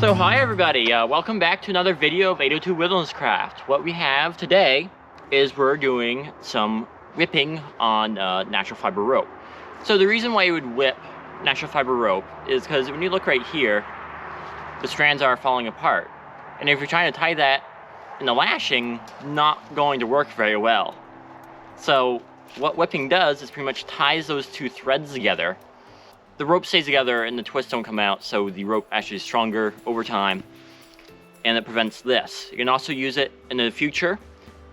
So hi everybody, welcome back to another video of 802 Wilderness Craft. What we have today is we're doing some whipping on natural fiber rope. So the reason why you would whip natural fiber rope is because when you look right here, the strands are falling apart. And if you're trying to tie that in the lashing, not going to work very well. So what whipping does is pretty much ties those two threads together. The rope stays together and the twists don't come out, so the rope actually is stronger over time, and it prevents this. You can also use it in the future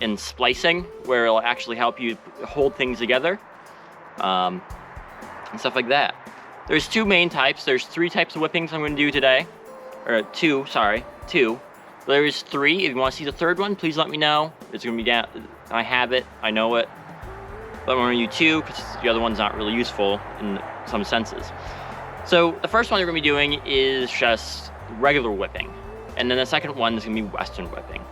in splicing, where it'll actually help you hold things together, and stuff like that. There's two main types. There's three types of whippings I'm going to do today, or two. There's three. If you want to see the third one, please let me know. It's going to be down. I have it. I know it. But I'm going to do two because the other one's not really useful in some senses. So the first one you're going to be doing is just regular whipping. And then the second one is going to be Western whipping.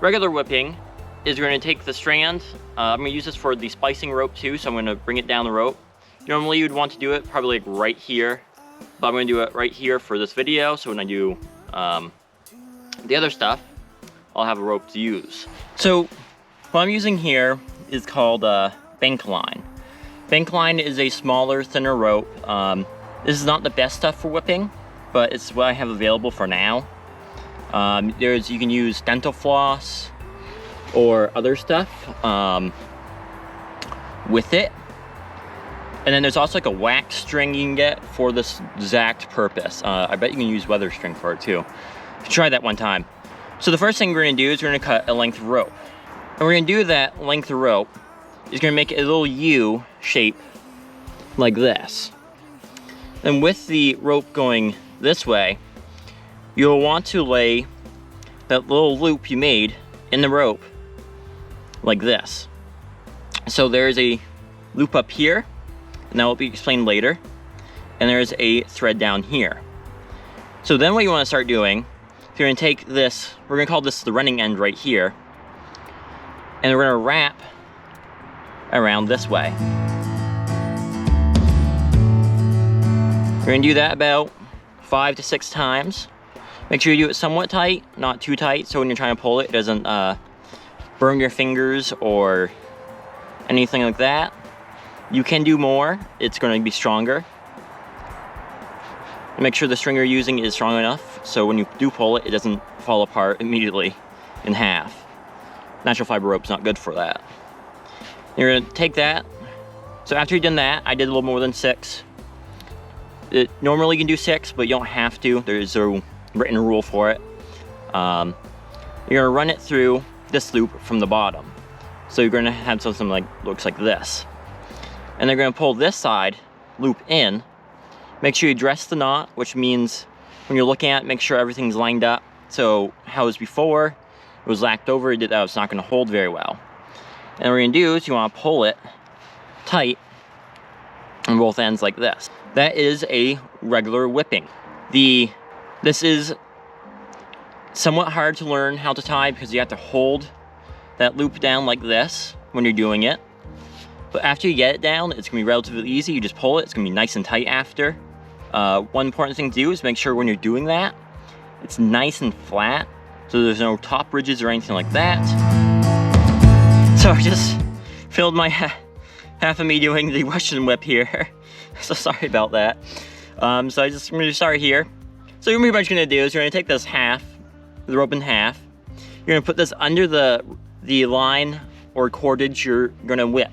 Regular whipping is you're going to take the strand. I'm going to use this for the splicing rope too, so I'm going to bring it down the rope. Normally you'd want to do it probably like right here, but I'm going to do it right here for this video, so when I do the other stuff, I'll have a rope to use. So what I'm using here is called bank line. Bank line is a smaller, thinner rope. This is not the best stuff for whipping, but it's what I have available for now. You can use dental floss or other stuff with it. And then there's also like a wax string you can get for this exact purpose. I bet you can use weather string for it too. You should try that one time. So the first thing we're gonna do is we're gonna cut a length of rope. And we're gonna do that length of rope is gonna make a little U shape like this. And with the rope going this way, you'll want to lay that little loop you made in the rope like this. So there's a loop up here, and that will be explained later. And there's a thread down here. So then what you wanna start doing, is you're gonna take this, we're gonna call this the running end right here, and we're gonna wrap around this way. We're gonna do that about 5 to 6 times. Make sure you do it somewhat tight, not too tight, so when you're trying to pull it, it doesn't burn your fingers or anything like that. You can do more, it's gonna be stronger. And make sure the string you're using is strong enough, so when you do pull it, it doesn't fall apart immediately in half. Natural fiber rope's not good for that. You're gonna take that. So after you've done that, I did a little more than 6. Normally you can do 6, but you don't have to. There's a written rule for it. You're gonna run it through this loop from the bottom. So you're gonna have something like, looks like this. And they're gonna pull this side loop in. Make sure you dress the knot, which means when you're looking at it, make sure everything's lined up. So how it was before, it was lacked over, it was not gonna hold very well. And what we're gonna do is you wanna pull it tight on both ends like this. That is a regular whipping. This is somewhat hard to learn how to tie because you have to hold that loop down like this when you're doing it. But after you get it down, it's gonna be relatively easy. You just pull it, it's gonna be nice and tight after. One important thing to do is make sure when you're doing that, it's nice and flat, so there's no top ridges or anything like that. So I just filmed my half of me doing the Russian whip here. So sorry about that. I'm gonna start here. So you're pretty much gonna do is you're gonna take this half, the rope in half. You're gonna put this under the line or cordage you're gonna whip,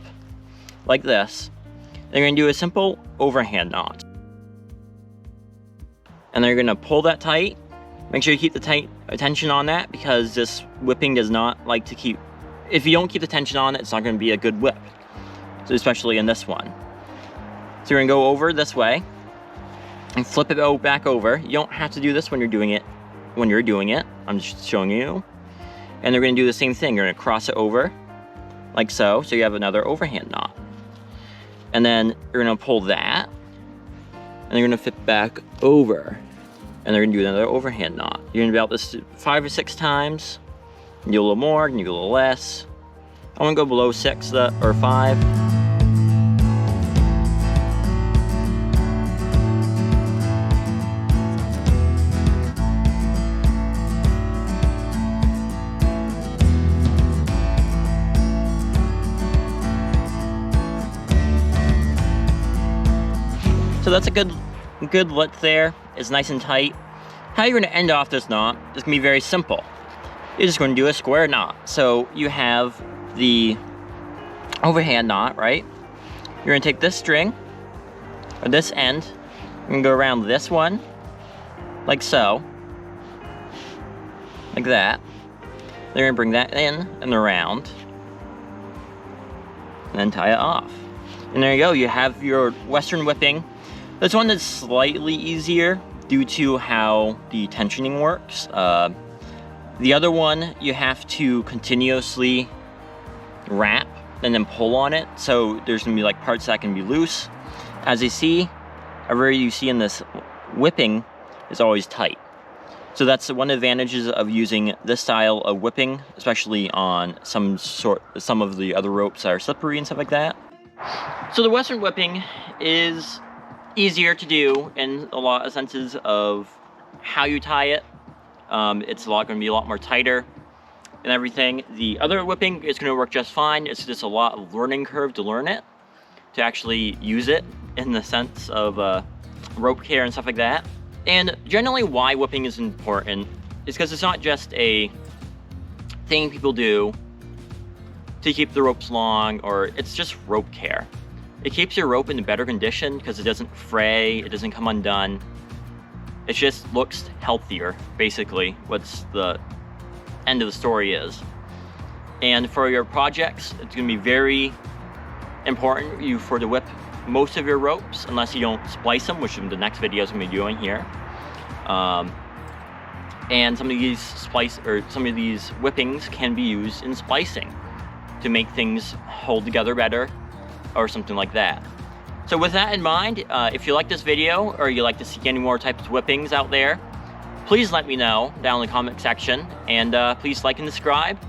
like this. And you're gonna do a simple overhand knot. And then you're gonna pull that tight. Make sure you keep the tight tension on that because this whipping does not like to keep, if you don't keep the tension on it, it's not gonna be a good whip. So especially in this one. So you're gonna go over this way and flip it back over. You don't have to do this when you're doing it. I'm just showing you. And they're gonna do the same thing. You're gonna cross it over like so you have another overhand knot. And then you're gonna pull that and you're gonna flip back over. And they're gonna do another overhand knot. You're gonna do about this 5 or 6 times. You do a little more, you do a little less. I wanna go below 6 or 5. that's a good width there. It's nice and tight. How you're gonna end off this knot is gonna be very simple. You're just gonna do a square knot. So you have the overhand knot, right? You're gonna take this string, or this end, you're gonna go around this one, like so. Like that. Then you're gonna bring that in and around. And then tie it off. And there you go, you have your Western whipping. This one is slightly easier due to how the tensioning works. The other one, you have to continuously wrap and then pull on it. So there's gonna be like parts that can be loose. As you see, everywhere you see in this whipping is always tight. So that's one of the advantages of using this style of whipping, especially on some of the other ropes that are slippery and stuff like that. So the Western whipping is easier to do in a lot of senses of how you tie it. It's going to be a lot more tighter and everything. The other whipping is going to work just fine. It's just a lot of learning curve to learn it, to actually use it in the sense of rope care and stuff like that. And generally why whipping is important is because it's not just a thing people do to keep the ropes long, or it's just rope care. It keeps your rope in better condition because it doesn't fray, it doesn't come undone. It just looks healthier, basically, what's the end of the story is. And for your projects, it's gonna be very important for to whip most of your ropes, unless you don't splice them, which in the next video is gonna be doing here. And some of these whippings can be used in splicing to make things hold together better, or something like that. So with that in mind, if you like this video, or you like to see any more types of whippings out there, please let me know down in the comment section, and please like and subscribe.